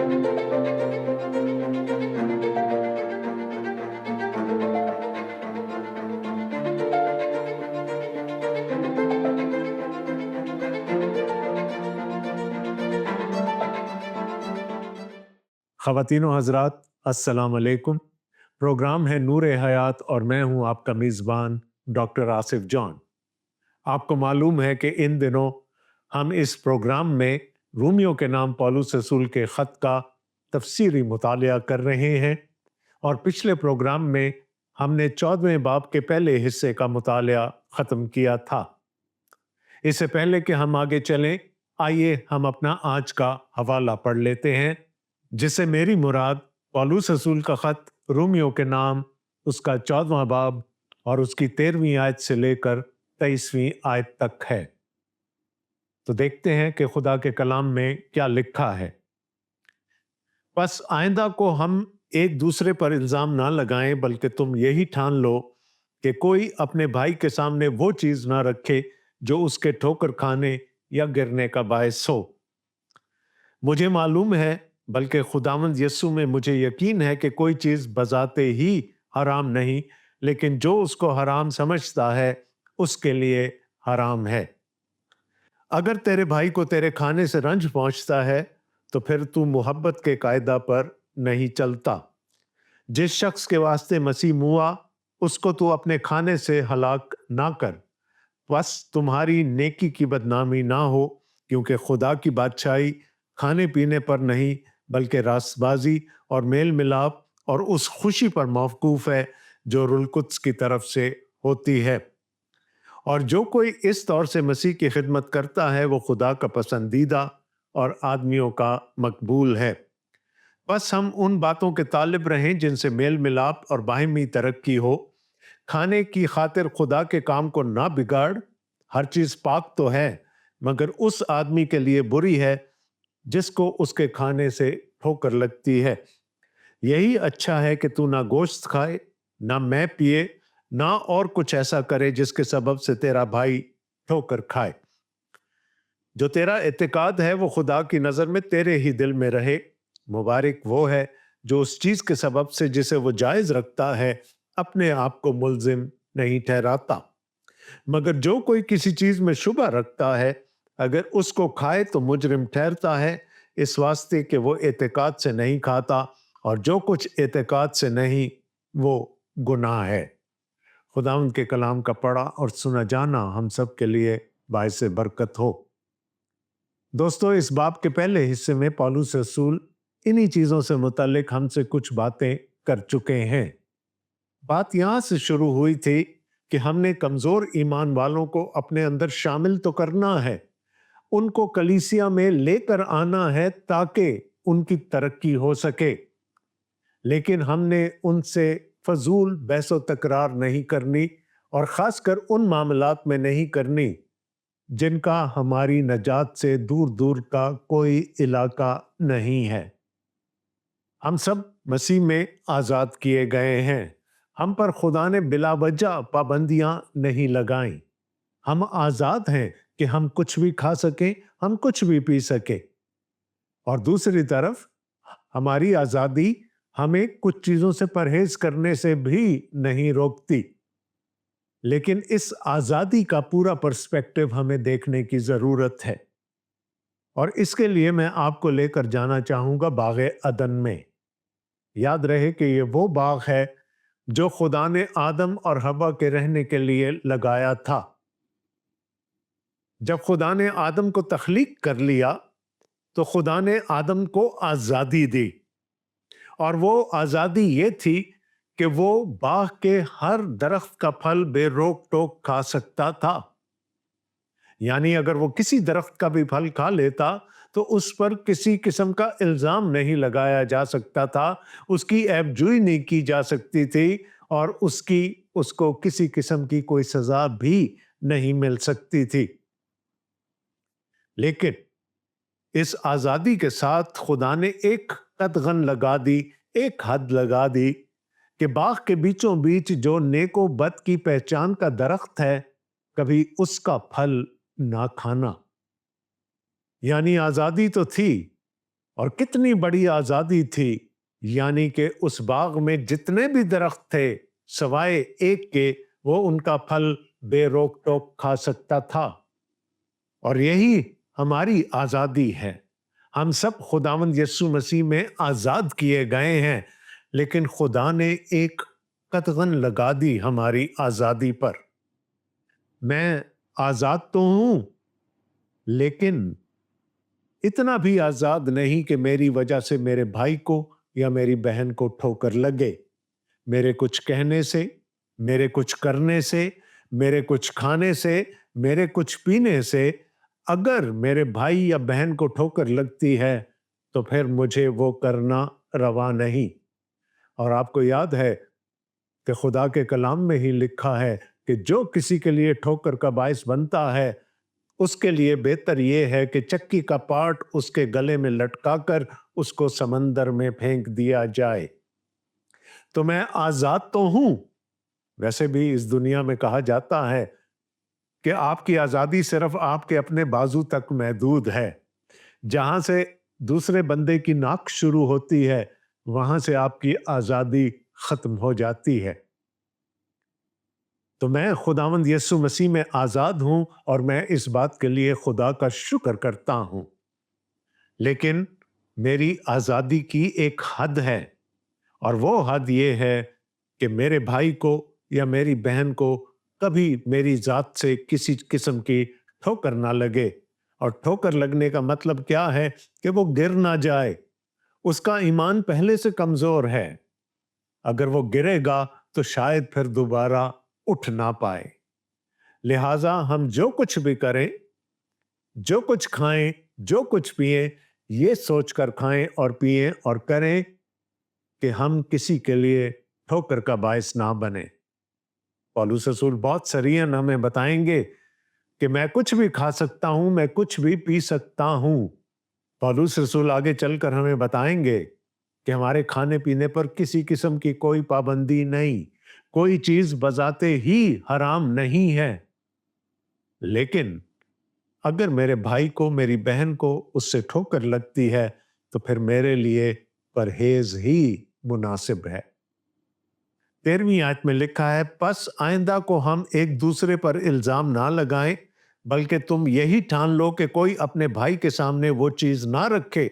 ख़वातीन व हज़रात, अस्सलाम अलैकुम। प्रोग्राम है नूर हयात और मैं हूं आपका मेज़बान डॉक्टर आसिफ जॉन। आपको मालूम है कि इन दिनों हम इस प्रोग्राम में रूमियों के नाम पौलुस रसूल के ख़त का तफसीरी मुतालिया कर रहे हैं और पिछले प्रोग्राम में हमने 14वें बाब के पहले हिस्से का मुतालिया ख़त्म किया था। इससे पहले कि हम आगे चलें, आइए हम अपना आज का हवाला पढ़ लेते हैं, जिससे मेरी मुराद पौलुस रसूल का ख़त रूमियों के नाम, उसका 14वां बाब और उसकी 13वीं आयत से लेकर 23वीं आयत तक है। तो देखते हैं कि खुदा के कलाम में क्या लिखा है। बस आइंदा को हम एक दूसरे पर इल्ज़ाम ना लगाएं, बल्कि तुम यही ठान लो कि कोई अपने भाई के सामने वो चीज़ ना रखे जो उसके ठोकर खाने या गिरने का बायस हो। मुझे मालूम है, बल्कि खुदावंद यस्सु में मुझे यकीन है कि कोई चीज़ बजाते ही हराम नहीं, लेकिन जो उसको हराम समझता है उसके लिए हराम है। अगर तेरे भाई को तेरे खाने से रंज पहुंचता है तो फिर तू मोहब्बत के कायदा पर नहीं चलता। जिस शख्स के वास्ते मसीह मुआ, उसको तू अपने खाने से हलाक ना कर, बस तुम्हारी नेकी की बदनामी ना हो, क्योंकि खुदा की बादशाही खाने पीने पर नहीं बल्कि रास्तबाजी और मेल मिलाप और उस खुशी पर मौकूफ है जो रूहुल कुद्स की तरफ से होती है। और जो कोई इस तौर से मसीह की खिदमत करता है वो खुदा का पसंदीदा और आदमियों का मकबूल है। बस हम उन बातों के तालिब रहें जिनसे मेल मिलाप और बाहिमी तरक्की हो। खाने की खातिर खुदा के काम को ना बिगाड़। हर चीज पाक तो है, मगर उस आदमी के लिए बुरी है जिसको उसके खाने से ठोकर लगती है। यही अच्छा है कि तू ना गोश्त खाए, ना मैं पिए, ना और कुछ ऐसा करे जिसके सबब से तेरा भाई ठोकर खाए। जो तेरा एतकाद है वो खुदा की नज़र में तेरे ही दिल में रहे। मुबारक वो है जो उस चीज़ के सबब से जिसे वो जायज़ रखता है अपने आप को मुल्जिम नहीं ठहराता। मगर जो कोई किसी चीज़ में शुबा रखता है, अगर उसको खाए तो मुजरिम ठहरता है, इस वास्ते कि वो एतकाद से नहीं खाता, और जो कुछ एतकाद से नहीं वो गुनाह है। खुदावंद के कलाम का पढ़ा और सुना जाना हम सब के लिए बाइस बरकत हो। दोस्तों, इस बाब के पहले हिस्से में पौलुस रसूल इन्हीं चीज़ों से मुतालिक हमसे कुछ बातें कर चुके हैं। बात यहाँ से शुरू हुई थी कि हमने कमज़ोर ईमान वालों को अपने अंदर शामिल तो करना है, उनको कलीसिया में लेकर आना है ताकि उनकी तरक्की हो सके, लेकिन हमने उनसे फजूल बहसो तकरार नहीं करनी, और ख़ासकर उन मामलात में नहीं करनी जिनका हमारी नजात से दूर दूर का कोई इलाका नहीं है। हम सब मसीह में आज़ाद किए गए हैं। हम पर खुदा ने बिला वजह पाबंदियां नहीं लगाई। हम आज़ाद हैं कि हम कुछ भी खा सकें, हम कुछ भी पी सकें। और दूसरी तरफ हमारी आज़ादी हमें कुछ चीज़ों से परहेज करने से भी नहीं रोकती। लेकिन इस आज़ादी का पूरा पर्सपेक्टिव हमें देखने की ज़रूरत है, और इसके लिए मैं आपको लेकर जाना चाहूँगा बाग़ अदन में। याद रहे कि ये वो बाग है जो खुदा ने आदम और हवा के रहने के लिए लगाया था। जब खुदा ने आदम को तख्लीक कर लिया तो खुदा ने आदम को आज़ादी दी, और वो आज़ादी ये थी कि वो बाग के हर दरख्त का फल बेरोक टोक खा सकता था। यानी अगर वो किसी दरख्त का भी फल खा लेता तो उस पर किसी किस्म का इल्ज़ाम नहीं लगाया जा सकता था, उसकी ऐबजुई नहीं की जा सकती थी, और उसको किसी किस्म की कोई सज़ा भी नहीं मिल सकती थी। लेकिन इस आज़ादी के साथ खुदा ने एक कदगन लगा दी, एक हद लगा दी कि बाग के बीचों बीच जो नेको बद की पहचान का दरख्त है, कभी उसका फल ना खाना। यानी आज़ादी तो थी, اور کتنی بڑی آزادی تھی، یعنی کہ اس باغ میں جتنے بھی درخت تھے سوائے ایک کے، وہ ان کا پھل بے روک ٹوک کھا سکتا تھا۔ اور یہی ہماری آزادی ہے۔ ہم سب خداوند یسوع مسیح میں آزاد کیے گئے ہیں، لیکن خدا نے ایک قدغن لگا دی ہماری آزادی پر۔ میں آزاد تو ہوں، لیکن اتنا بھی آزاد نہیں کہ میری وجہ سے میرے بھائی کو یا میری بہن کو ٹھوکر لگے۔ میرے کچھ کہنے سے، میرے کچھ کرنے سے، میرے کچھ کھانے سے، میرے کچھ پینے سے اگر میرے بھائی یا بہن کو ٹھوکر لگتی ہے تو پھر مجھے وہ کرنا روا نہیں۔ اور آپ کو یاد ہے کہ خدا کے کلام میں ہی لکھا ہے کہ جو کسی کے لیے ٹھوکر کا باعث بنتا ہے، اس کے لیے بہتر یہ ہے کہ چکی کا پارٹ اس کے گلے میں لٹکا کر اس کو سمندر میں پھینک دیا جائے۔ تو میں آزاد تو ہوں۔ ویسے بھی اس دنیا میں کہا جاتا ہے کہ آپ کی آزادی صرف آپ کے اپنے بازو تک محدود ہے۔ جہاں سے دوسرے بندے کی ناک شروع ہوتی ہے، وہاں سے آپ کی آزادی ختم ہو جاتی ہے۔ تو میں خداوند یسوع مسیح میں آزاد ہوں اور میں اس بات کے لیے خدا کا شکر کرتا ہوں۔ لیکن میری آزادی کی ایک حد ہے، اور وہ حد یہ ہے کہ میرے بھائی کو یا میری بہن کو کبھی میری ذات سے کسی قسم کی ٹھوکر نہ لگے۔ اور ٹھوکر لگنے کا مطلب کیا ہے؟ کہ وہ گر نہ جائے۔ اس کا ایمان پہلے سے کمزور ہے، اگر وہ گرے گا تو شاید پھر دوبارہ اٹھ نہ پائے۔ لہٰذا ہم جو کچھ بھی کریں، جو کچھ کھائیں، جو کچھ پئیں، یہ سوچ کر کھائیں اور پئیں اور کریں کہ ہم کسی کے لیے ٹھوکر کا باعث نہ بنیں۔ پولس رسول بہت صریحاً ہمیں بتائیں گے کہ میں کچھ بھی کھا سکتا ہوں، میں کچھ بھی پی سکتا ہوں۔ پولس رسول آگے چل کر ہمیں بتائیں گے کہ ہمارے کھانے پینے پر کسی قسم کی کوئی پابندی نہیں، کوئی چیز بذات ہی حرام نہیں ہے۔ لیکن اگر میرے بھائی کو، میری بہن کو اس سے ٹھوکر لگتی ہے تو پھر میرے لیے پرہیز ہی مناسب ہے۔ 13ویں آیت میں لکھا ہے، پس آئندہ کو ہم ایک دوسرے پر الزام نہ لگائیں، بلکہ تم یہی ٹھان لو کہ کوئی اپنے بھائی کے سامنے وہ چیز نہ رکھے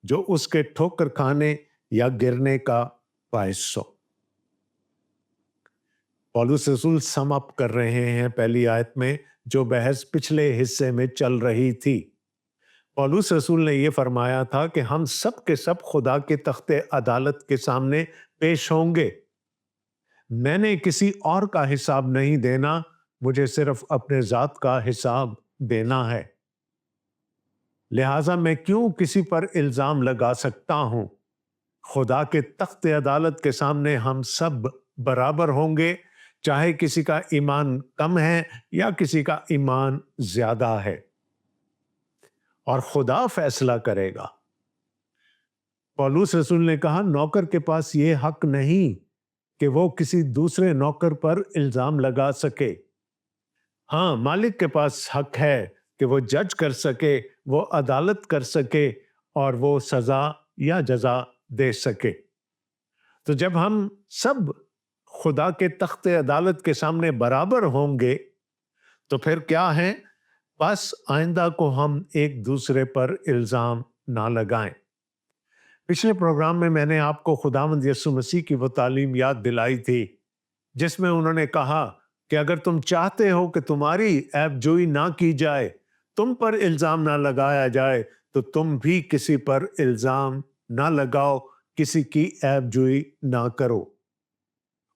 جو اس کے ٹھوکر کھانے یا گرنے کا باعث ہو۔ پولس رسول سم اپ کر رہے ہیں پہلی آیت میں جو بحث پچھلے حصے میں چل رہی تھی۔ پولس رسول نے یہ فرمایا تھا کہ ہم سب کے سب خدا کے تخت عدالت کے سامنے پیش ہوں گے۔ میں نے کسی اور کا حساب نہیں دینا، مجھے صرف اپنے ذات کا حساب دینا ہے۔ لہٰذا میں کیوں کسی پر الزام لگا سکتا ہوں؟ خدا کے تخت عدالت کے سامنے ہم سب برابر ہوں گے، چاہے کسی کا ایمان کم ہے یا کسی کا ایمان زیادہ ہے، اور خدا فیصلہ کرے گا۔ پولس رسول نے کہا، نوکر کے پاس یہ حق نہیں کہ وہ کسی دوسرے نوکر پر الزام لگا سکے۔ ہاں، مالک کے پاس حق ہے کہ وہ جج کر سکے، وہ عدالت کر سکے اور وہ سزا یا جزا دے سکے۔ تو جب ہم سب خدا کے تخت عدالت کے سامنے برابر ہوں گے تو پھر کیا ہے؟ بس آئندہ کو ہم ایک دوسرے پر الزام نہ لگائیں۔ پچھلے پروگرام میں نے آپ کو خداوند یسوع مسیح کی وہ تعلیم یاد دلائی تھی جس میں انہوں نے کہا کہ اگر تم چاہتے ہو کہ تمہاری عیب جوئی نہ کی جائے، تم پر الزام نہ لگایا جائے، تو تم بھی کسی پر الزام نہ لگاؤ، کسی کی عیب جوئی نہ کرو۔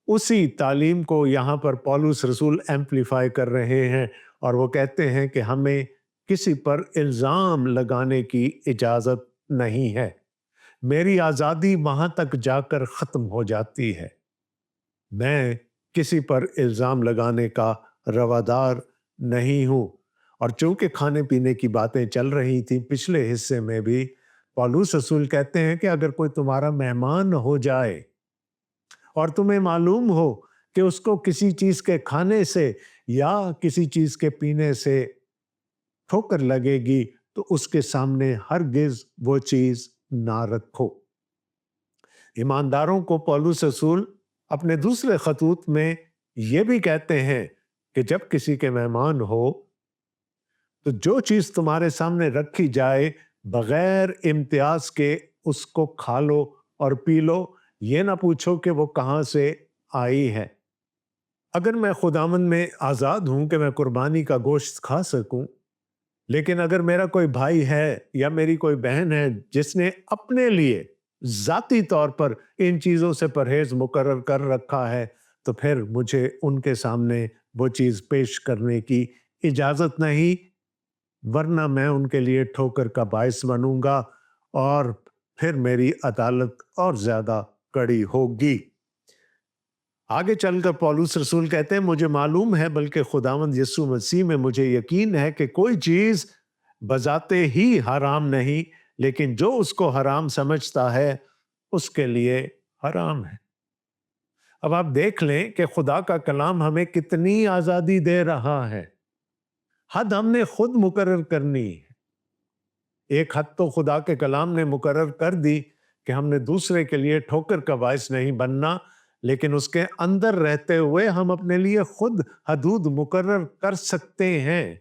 اسی تعلیم کو یہاں پر پولس رسول ایمپلیفائی کر رہے ہیں، اور وہ کہتے ہیں کہ ہمیں کسی پر الزام لگانے کی اجازت نہیں ہے۔ میری آزادی وہاں تک جا کر ختم ہو جاتی ہے۔ میں کسی پر الزام لگانے کا روادار نہیں ہوں۔ اور چونکہ کھانے پینے کی باتیں چل رہی تھیں پچھلے حصے میں بھی، پولس رسول کہتے ہیں کہ اگر کوئی تمہارا مہمان ہو جائے اور تمہیں معلوم ہو کہ اس کو کسی چیز کے کھانے سے یا کسی چیز کے پینے سے ٹھوکر لگے گی، تو اس کے سامنے ہرگز وہ چیز ना रखो। ईमानदारों को पौलुस रसूल अपने दूसरे खतूत में ये भी कहते हैं कि जब किसी के मेहमान हो तो जो चीज तुम्हारे सामने रखी जाए बगैर इम्तियाज के उसको खा लो और पी लो, ये ना पूछो कि वो कहाँ से आई है। अगर मैं खुदावंद में आज़ाद हूं कि मैं कुर्बानी का गोश्त खा सकूं, लेकिन अगर मेरा कोई भाई है या मेरी कोई बहन है जिसने अपने लिए जाती तौर पर इन चीज़ों से परहेज मुकर्रर कर रखा है, तो फिर मुझे उनके सामने वो चीज़ पेश करने की इजाज़त नहीं, वरना मैं उनके लिए ठोकर का बायस बनूंगा और फिर मेरी अदालत और ज़्यादा कड़ी होगी। आगे चलकर पौलुस रसूल कहते हैं, मुझे मालूम है बल्कि खुदावंद यीशु मसीह में मुझे यकीन है कि कोई चीज बजाते ही हराम नहीं, लेकिन जो उसको हराम समझता है उसके लिए हराम है। अब आप देख लें कि खुदा का कलाम हमें कितनी आजादी दे रहा है। हद हमने खुद मुकर्रर करनी है। एक हद तो खुदा के कलाम ने मुकर्रर कर दी कि हमने दूसरे के लिए ठोकर का बायस नहीं बनना, लेकिन उसके अंदर रहते हुए हम अपने लिए खुद हदूद मुकर्रर कर सकते हैं।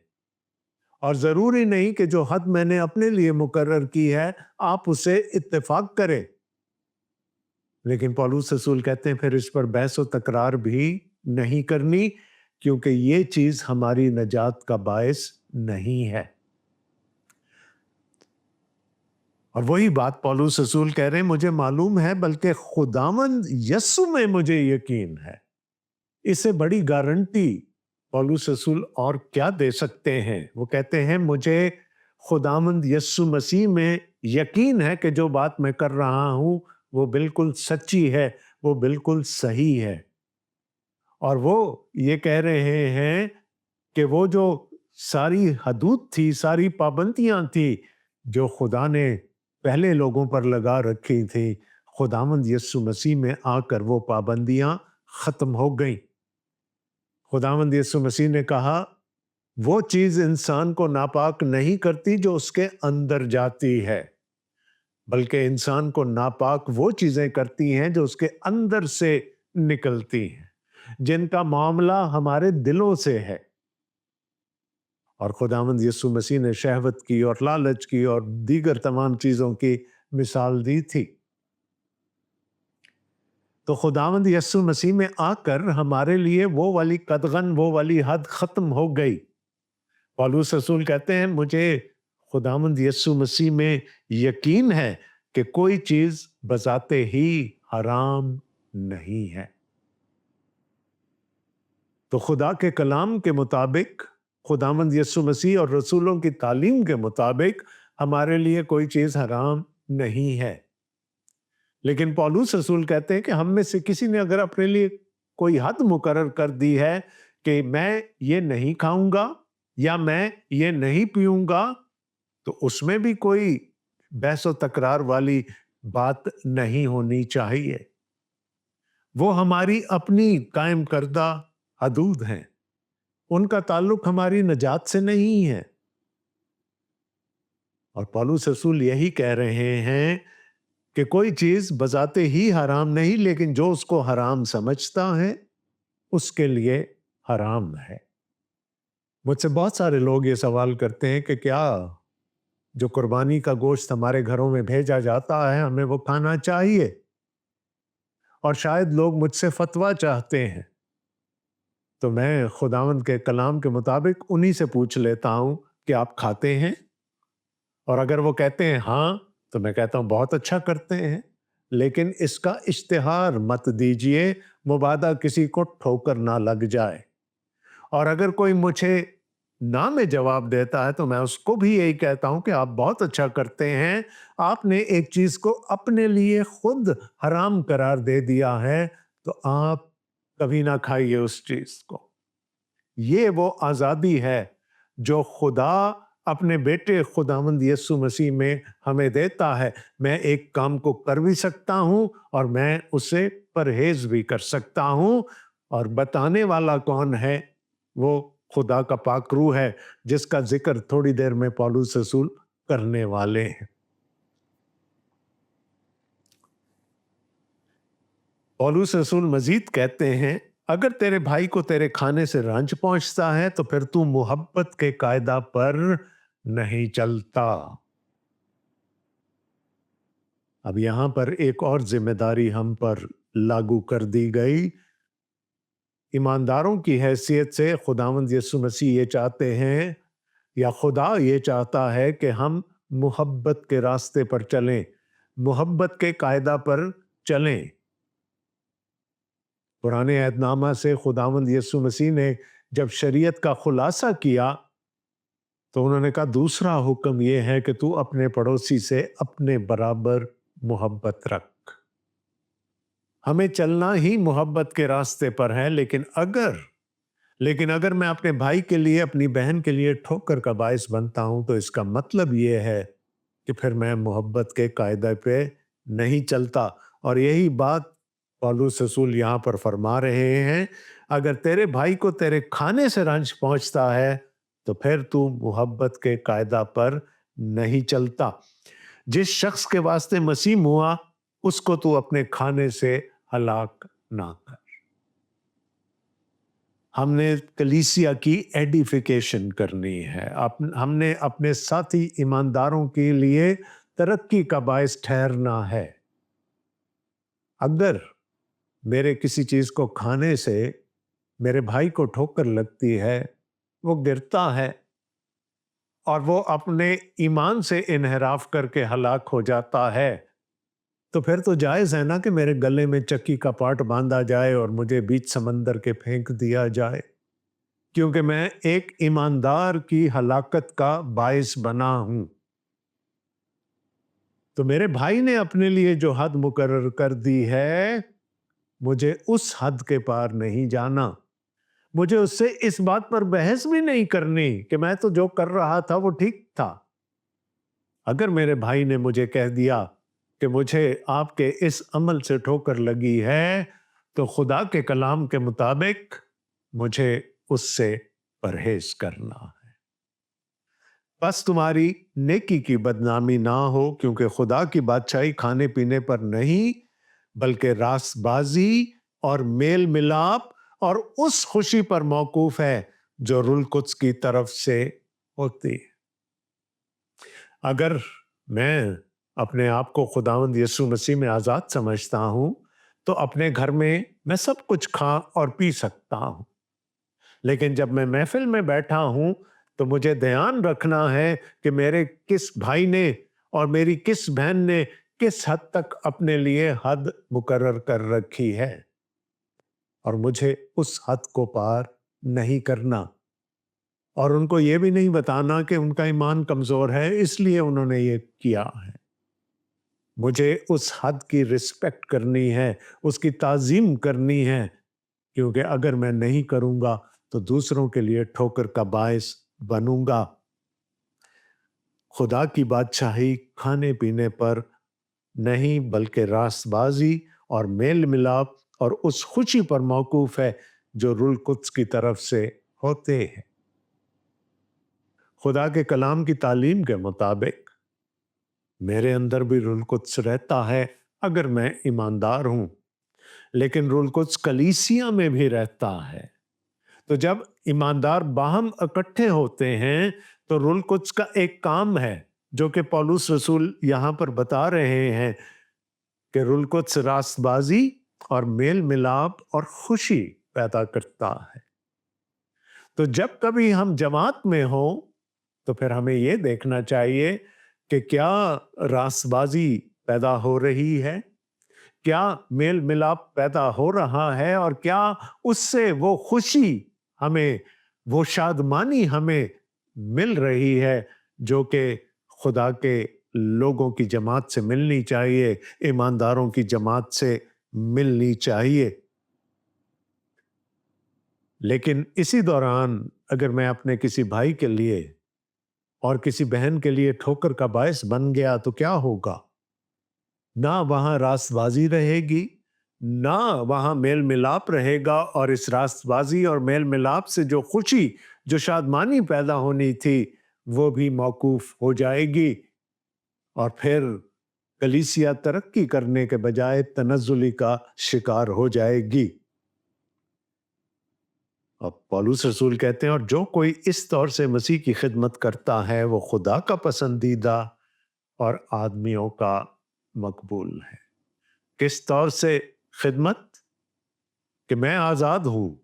और जरूरी नहीं कि जो हद मैंने अपने लिए मुकर्रर की है आप उसे इत्तेफाक करें। लेकिन पौलुस रसूल कहते हैं फिर इस पर बहस व तकरार भी नहीं करनी, क्योंकि ये चीज हमारी नजात का बायस नहीं है। और वही बात पौलुस रसूल कह रहे हैं, मुझे मालूम है बल्कि खुदावंद यस्सु में मुझे यकीन है। इससे बड़ी गारंटी पौलुस रसूल और क्या दे सकते हैं। वो कहते हैं मुझे खुदावंद यस्सु मसीह में यकीन है कि जो बात मैं कर रहा हूं वो बिल्कुल सच्ची है, वो बिल्कुल सही है। और वो ये कह रहे हैं कि वो जो सारी हदूद थी, सारी पाबंदियां थी जो खुदा ने पहले लोगों पर लगा रखी थी, खुदावंद यीशु मसीह में आकर वो पाबंदियां खत्म हो गई। खुदावंद यीशु मसीह ने कहा वो चीज इंसान को नापाक नहीं करती जो उसके अंदर जाती है, बल्कि इंसान को नापाक वो चीजें करती हैं जो उसके अंदर से निकलती हैं, जिनका मामला हमारे दिलों से है। और खुदावंद यीशु मसीह ने शहवत की और लालच की और दीगर तमाम चीजों की मिसाल दी थी। तो खुदावंद यीशु मसीह में आकर हमारे लिए वो वाली कदगन, वो वाली हद खत्म हो गई। पौलुस रसूल कहते हैं मुझे खुदावंद यीशु मसीह में यकीन है कि कोई चीज बजाते ही हराम नहीं है। तो खुदा के कलाम के मुताबिक, खुदावंद यीशु मसीह और रसूलों की तालीम के मुताबिक हमारे लिए कोई चीज हराम नहीं है। लेकिन पौलुस रसूल कहते हैं कि हम में से किसी ने अगर अपने लिए कोई हद मुकर्रर कर दी है कि मैं ये नहीं खाऊंगा या मैं ये नहीं पीऊंगा, तो उसमें भी कोई बहस व तकरार वाली बात नहीं होनी चाहिए। वो हमारी अपनी कायम करदा हदूद हैं, उनका ताल्लुक हमारी नजात से नहीं है। और पौलुस रसूल यही कह रहे हैं कि कोई चीज बजाते ही हराम नहीं, लेकिन जो उसको हराम समझता है उसके लिए हराम है। मुझसे बहुत सारे लोग ये सवाल करते हैं कि क्या जो कुर्बानी का गोश्त हमारे घरों में भेजा जाता है हमें वो खाना चाहिए। और शायद लोग मुझसे फतवा चाहते हैं, तो मैं खुदावंद के कलाम के मुताबिक उन्हीं से पूछ लेता हूं कि आप खाते हैं। और अगर वो कहते हैं हाँ, तो मैं कहता हूं बहुत अच्छा करते हैं, लेकिन इसका इश्तिहार मत दीजिए, मुबादा किसी को ठोकर ना लग जाए। और अगर कोई मुझे ना में जवाब देता है तो मैं उसको भी यही कहता हूं कि आप बहुत अच्छा करते हैं, आपने एक चीज को अपने लिए खुद हराम करार दे दिया है, तो आप कभी ना खाइए उस चीज को। ये वो आजादी है जो खुदा अपने बेटे खुदावंद यीशु मसीह में हमें देता है। मैं एक काम को कर भी सकता हूं और मैं उसे परहेज भी कर सकता हूं। और बताने वाला कौन है? वो खुदा का पाक रूह है, जिसका जिक्र थोड़ी देर में पौलुस रसूल करने वाले हैं। पौलुस रसूल मजीद कहते हैं, अगर तेरे भाई को तेरे खाने से रंज पहुंचता है तो फिर तू मोहब्बत के कायदा पर नहीं चलता। अब यहां पर एक और जिम्मेदारी हम पर लागू कर दी गई। ईमानदारों की हैसियत से खुदावंद यीशु मसीह ये चाहते हैं, या खुदा ये चाहता है कि हम मोहब्बत के रास्ते पर चलें, मोहब्बत के कायदा पर चलें। पुराने अहदनामा से खुदावंद यीशु मसीह ने जब शरीयत का खुलासा किया तो उन्होंने कहा दूसरा हुक्म यह है कि तू अपने पड़ोसी से अपने बराबर मोहब्बत रख। हमें चलना ही मोहब्बत के रास्ते पर है, लेकिन अगर मैं अपने भाई के लिए, अपनी बहन के लिए ठोकर का बायस बनता हूं तो इसका मतलब यह है कि फिर मैं मोहब्बत के कायदे पे नहीं चलता। और यही बात पौलुस रसूल यहाँ पर फरमा रहे हैं, अगर तेरे भाई को तेरे खाने से रंज पहुंचता है तो फिर तू मोहब्बत के कायदा पर नहीं चलता। जिस शख्स के वास्ते मसीह हुआ उसको तू अपने खाने से हलाक ना कर। हमने कलीसिया की एडिफिकेशन करनी है, हमने अपने साथी ईमानदारों के लिए तरक्की का बायस ठहरना है। अगर मेरे किसी चीज को खाने से मेरे भाई को ठोकर लगती है, वो गिरता है और वो अपने ईमान से इन्हिराफ करके हलाक हो जाता है, तो फिर तो जायज है ना कि मेरे गले में चक्की का पाट बांधा जाए और मुझे बीच समंदर के फेंक दिया जाए, क्योंकि मैं एक ईमानदार की हलाकत का बायस बना हूं। तो मेरे भाई ने अपने लिए जो हद मुकर्रर कर दी है, मुझे उस हद के पार नहीं जाना। मुझे उससे इस बात पर बहस भी नहीं करनी कि मैं तो जो कर रहा था वो ठीक था। अगर मेरे भाई ने मुझे कह दिया कि मुझे आपके इस अमल से ठोकर लगी है, तो खुदा के कलाम के मुताबिक मुझे उससे परहेज करना है। बस तुम्हारी नेकी की बदनामी ना हो, क्योंकि खुदा की बादशाही खाने पीने पर नहीं बल्कि रासबाजी और मेल मिलाप और उस खुशी पर मौकूफ है जो रूह कुद्स की तरफ से होती है। अगर मैं अपने आप को खुदावंद यीशु मसीह में आजाद समझता हूं तो अपने घर में मैं सब कुछ खा और पी सकता हूं, लेकिन जब मैं महफिल में बैठा हूं तो मुझे ध्यान रखना है कि मेरे किस भाई ने और मेरी किस बहन ने किस हद तक अपने लिए हद मुकर्रर कर रखी है, और मुझे उस हद को पार नहीं करना। और उनको ये भी नहीं बताना कि उनका ईमान कमजोर है इसलिए उन्होंने ये किया है। मुझे उस हद की रिस्पेक्ट करनी है, उसकी ताजीम करनी है, क्योंकि अगर मैं नहीं करूंगा तो दूसरों के लिए ठोकर का बायस बनूंगा। खुदा की बादशाही खाने पीने पर नहीं बल्कि रासबाजी और मेल मिलाप और उस खुशी पर मौकूफ है जो रूह कुद्स की तरफ से होते हैं। खुदा के कलाम की तालीम के मुताबिक मेरे अंदर भी रूह कुद्स रहता है अगर मैं ईमानदार हूं, लेकिन रूह कुद्स कलीसिया में भी रहता है। तो जब ईमानदार बाहम इकट्ठे होते हैं तो रूह कुद्स का एक काम है जो कि पौलुस रसूल यहां पर बता रहे हैं कि रूह कुद्स रासबाजी और मेल मिलाप और खुशी पैदा करता है। तो जब कभी हम जमात में हो तो फिर हमें यह देखना चाहिए कि क्या रासबाजी पैदा हो रही है, क्या मेल मिलाप पैदा हो रहा है, और क्या उससे वो खुशी हमें, वो शादमानी हमें मिल रही है जो कि खुदा के लोगों की जमात से मिलनी चाहिए, ईमानदारों की जमात से मिलनी चाहिए। लेकिन इसी दौरान अगर मैं अपने किसी भाई के लिए और किसी बहन के लिए ठोकर का बायस बन गया तो क्या होगा? ना वहां रासबाजी रहेगी, ना वहां मेल मिलाप रहेगा, और इस रासबाजी और मेल मिलाप से जो खुशी, जो शादमानी पैदा होनी थी वो भी मौकूफ हो जाएगी। और کلیسیا ترقی کرنے کے بجائے تنزلی کا شکار ہو جائے گی۔ اور پولس رسول کہتے ہیں اور جو کوئی اس طور سے مسیح کی خدمت کرتا ہے وہ خدا کا پسندیدہ اور آدمیوں کا مقبول ہے۔ کس طور سے خدمت؟ کہ میں آزاد ہوں،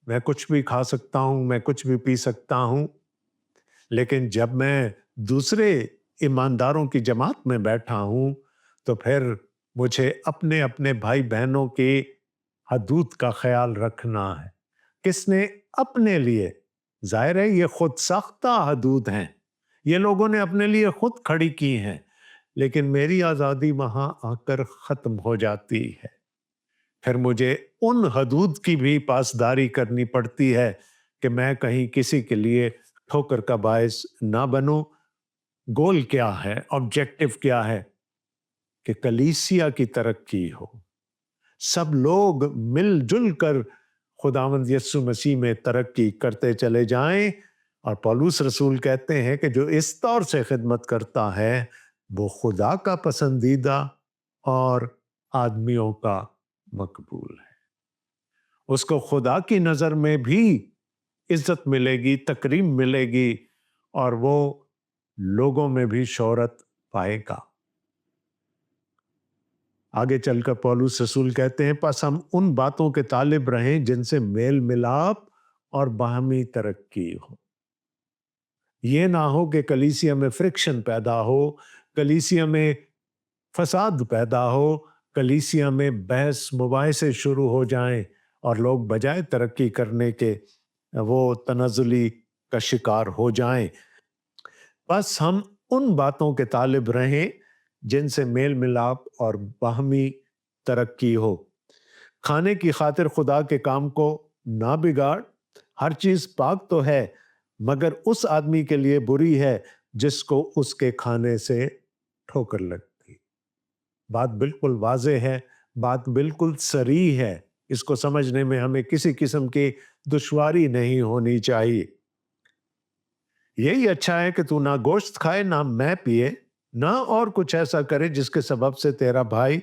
میں کچھ بھی کھا سکتا ہوں، میں کچھ بھی پی سکتا ہوں، لیکن جب میں دوسرے ایمانداروں کی جماعت میں بیٹھا ہوں تو پھر مجھے اپنے اپنے بھائی بہنوں کی حدود کا خیال رکھنا ہے۔ کس نے؟ اپنے لیے۔ ظاہر ہے یہ خود ساختہ حدود ہیں، یہ لوگوں نے اپنے لیے خود کھڑی کی ہیں، لیکن میری آزادی وہاں آ کر ختم ہو جاتی ہے۔ پھر مجھے ان حدود کی بھی پاسداری کرنی پڑتی ہے کہ میں کہیں کسی کے لیے ٹھوکر کا باعث نہ بنوں۔ گول کیا ہے؟ آبجیکٹو کیا ہے؟ کہ کلیسیا کی ترقی ہو، سب لوگ مل جل کر خداوند یسوع مسیح میں ترقی کرتے چلے جائیں۔ اور پولس رسول کہتے ہیں کہ جو اس طور سے خدمت کرتا ہے وہ خدا کا پسندیدہ اور آدمیوں کا مقبول ہے۔ اس کو خدا کی نظر میں بھی عزت ملے گی، تکریم ملے گی، اور وہ لوگوں میں بھی شہرت پائے گا۔ آگے چل کر پولس رسول کہتے ہیں پس ہم ان باتوں کے طالب رہیں جن سے میل ملاپ اور باہمی ترقی ہو۔ یہ نہ ہو کہ کلیسیا میں فرکشن پیدا ہو، کلیسیا میں فساد پیدا ہو، کلیسیا میں بحث مباحثے شروع ہو جائیں اور لوگ بجائے ترقی کرنے کے وہ تنزلی کا شکار ہو جائیں۔ بس ہم ان باتوں کے طالب رہیں جن سے میل ملاپ اور باہمی ترقی ہو۔ کھانے کی خاطر خدا کے کام کو نہ بگاڑ، ہر چیز پاک تو ہے مگر اس آدمی کے لیے بری ہے جس کو اس کے کھانے سے ٹھوکر لگتی۔ بات بالکل واضح ہے، بات بالکل صریح ہے، اس کو سمجھنے میں ہمیں کسی قسم کی دشواری نہیں ہونی چاہیے۔ یہی اچھا ہے کہ تو نہ گوشت کھائے نہ میں پیے، نہ اور کچھ ایسا کرے جس کے سبب سے تیرا بھائی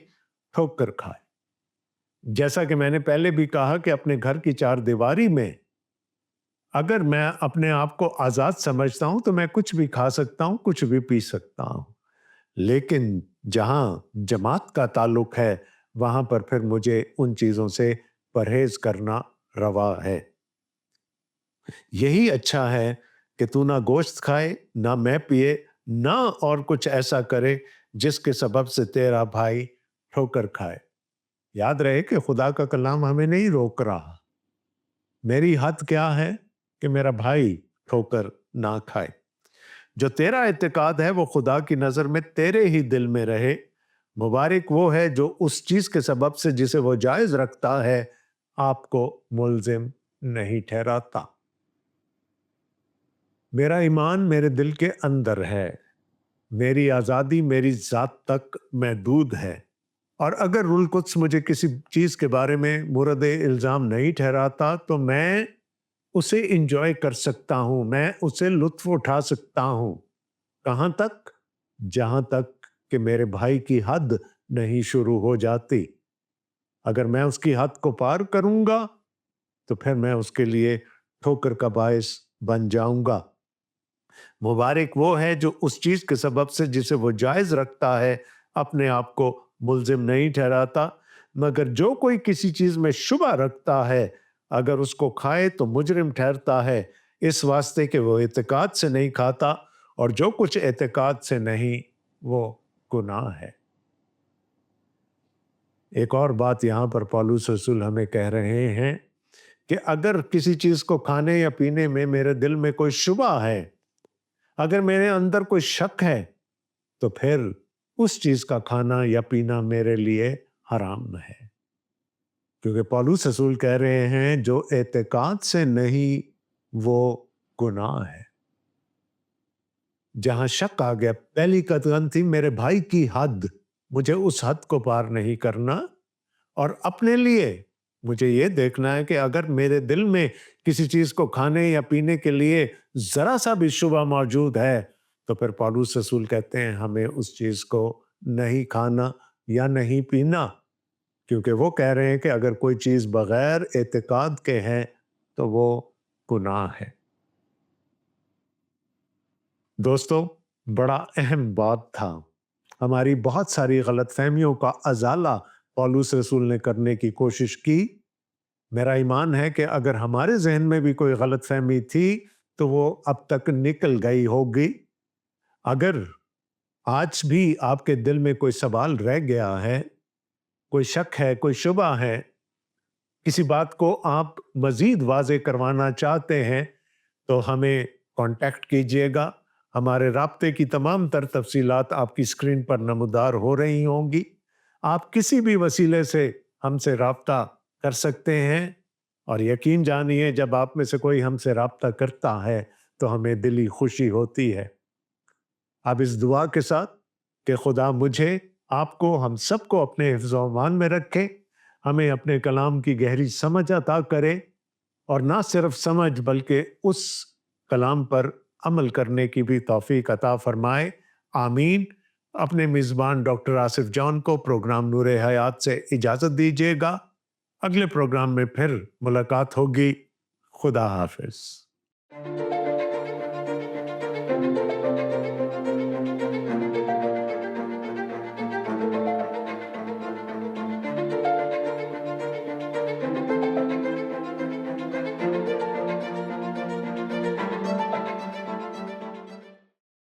ٹھوکر کھائے۔ جیسا کہ میں نے پہلے بھی کہا کہ اپنے گھر کی چار دیواری میں اگر میں اپنے آپ کو آزاد سمجھتا ہوں تو میں کچھ بھی کھا سکتا ہوں، کچھ بھی پی سکتا ہوں، لیکن جہاں جماعت کا تعلق ہے وہاں پر پھر مجھے ان چیزوں سے پرہیز کرنا روا ہے۔ یہی اچھا ہے کہ تو نہ گوشت کھائے نہ میں پیے، نہ اور کچھ ایسا کرے جس کے سبب سے تیرا بھائی ٹھوکر کھائے۔ یاد رہے کہ خدا کا کلام ہمیں نہیں روک رہا۔ میری حد کیا ہے کہ میرا بھائی ٹھوکر نہ کھائے۔ جو تیرا اعتقاد ہے وہ خدا کی نظر میں تیرے ہی دل میں رہے۔ مبارک وہ ہے جو اس چیز کے سبب سے جسے وہ جائز رکھتا ہے آپ کو ملزم نہیں ٹھہراتا۔ میرا ایمان میرے دل کے اندر ہے، میری آزادی میری ذات تک محدود ہے، اور اگر روح القدس مجھے کسی چیز کے بارے میں مورد الزام نہیں ٹھہراتا تو میں اسے انجوائے کر سکتا ہوں، میں اسے لطف اٹھا سکتا ہوں۔ کہاں تک؟ جہاں تک کہ میرے بھائی کی حد نہیں شروع ہو جاتی۔ اگر میں اس کی حد کو پار کروں گا تو پھر میں اس کے لیے ٹھوکر کا باعث بن جاؤں گا۔ مبارک وہ ہے جو اس چیز کے سبب سے جسے وہ جائز رکھتا ہے اپنے آپ کو ملزم نہیں ٹھہراتا، مگر جو کوئی کسی چیز میں شبہ رکھتا ہے اگر اس کو کھائے تو مجرم ٹھہرتا ہے، اس واسطے کہ وہ اعتقاد سے نہیں کھاتا، اور جو کچھ اعتقاد سے نہیں وہ گناہ ہے۔ ایک اور بات یہاں پر پولس رسول ہمیں کہہ رہے ہیں کہ اگر کسی چیز کو کھانے یا پینے میں میرے دل میں کوئی شبہ ہے، اگر میرے اندر کوئی شک ہے، تو پھر اس چیز کا کھانا یا پینا میرے لیے حرام ہے۔ کیونکہ پولس رسول کہہ رہے ہیں جو اعتقاد سے نہیں وہ گناہ ہے۔ جہاں شک آ گیا، پہلی قدغن تھی میرے بھائی کی حد، مجھے اس حد کو پار نہیں کرنا، اور اپنے لیے مجھے یہ دیکھنا ہے کہ اگر میرے دل میں کسی چیز کو کھانے یا پینے کے لیے ذرا سا بھی شبہ موجود ہے تو پھر پولس رسول کہتے ہیں ہمیں اس چیز کو نہیں کھانا یا نہیں پینا، کیونکہ وہ کہہ رہے ہیں کہ اگر کوئی چیز بغیر اعتقاد کے ہے تو وہ گناہ ہے۔ دوستو، بڑا اہم بات تھا۔ ہماری بہت ساری غلط فہمیوں کا ازالہ پولس رسول نے کرنے کی کوشش کی۔ میرا ایمان ہے کہ اگر ہمارے ذہن میں بھی کوئی غلط فہمی تھی تو وہ اب تک نکل گئی ہوگی۔ اگر آج بھی آپ کے دل میں کوئی سوال رہ گیا ہے، کوئی شک ہے، کوئی شبہ ہے، کسی بات کو آپ مزید واضح کروانا چاہتے ہیں تو ہمیں کانٹیکٹ کیجئے گا۔ ہمارے رابطے کی تمام تر تفصیلات آپ کی اسکرین پر نمودار ہو رہی ہوں گی۔ آپ کسی بھی وسیلے سے ہم سے رابطہ کر سکتے ہیں، اور یقین جانیے جب آپ میں سے کوئی ہم سے رابطہ کرتا ہے تو ہمیں دلی خوشی ہوتی ہے۔ اب اس دعا کے ساتھ کہ خدا مجھے، آپ کو، ہم سب کو اپنے حفظ و امان میں رکھے، ہمیں اپنے کلام کی گہری سمجھ عطا کرے، اور نہ صرف سمجھ بلکہ اس کلام پر عمل کرنے کی بھی توفیق عطا فرمائے، آمین۔ اپنے میزبان ڈاکٹر آصف جان کو پروگرام نور حیات سے اجازت دیجیے گا۔ اگلے پروگرام میں پھر ملاقات ہوگی۔ خدا حافظ۔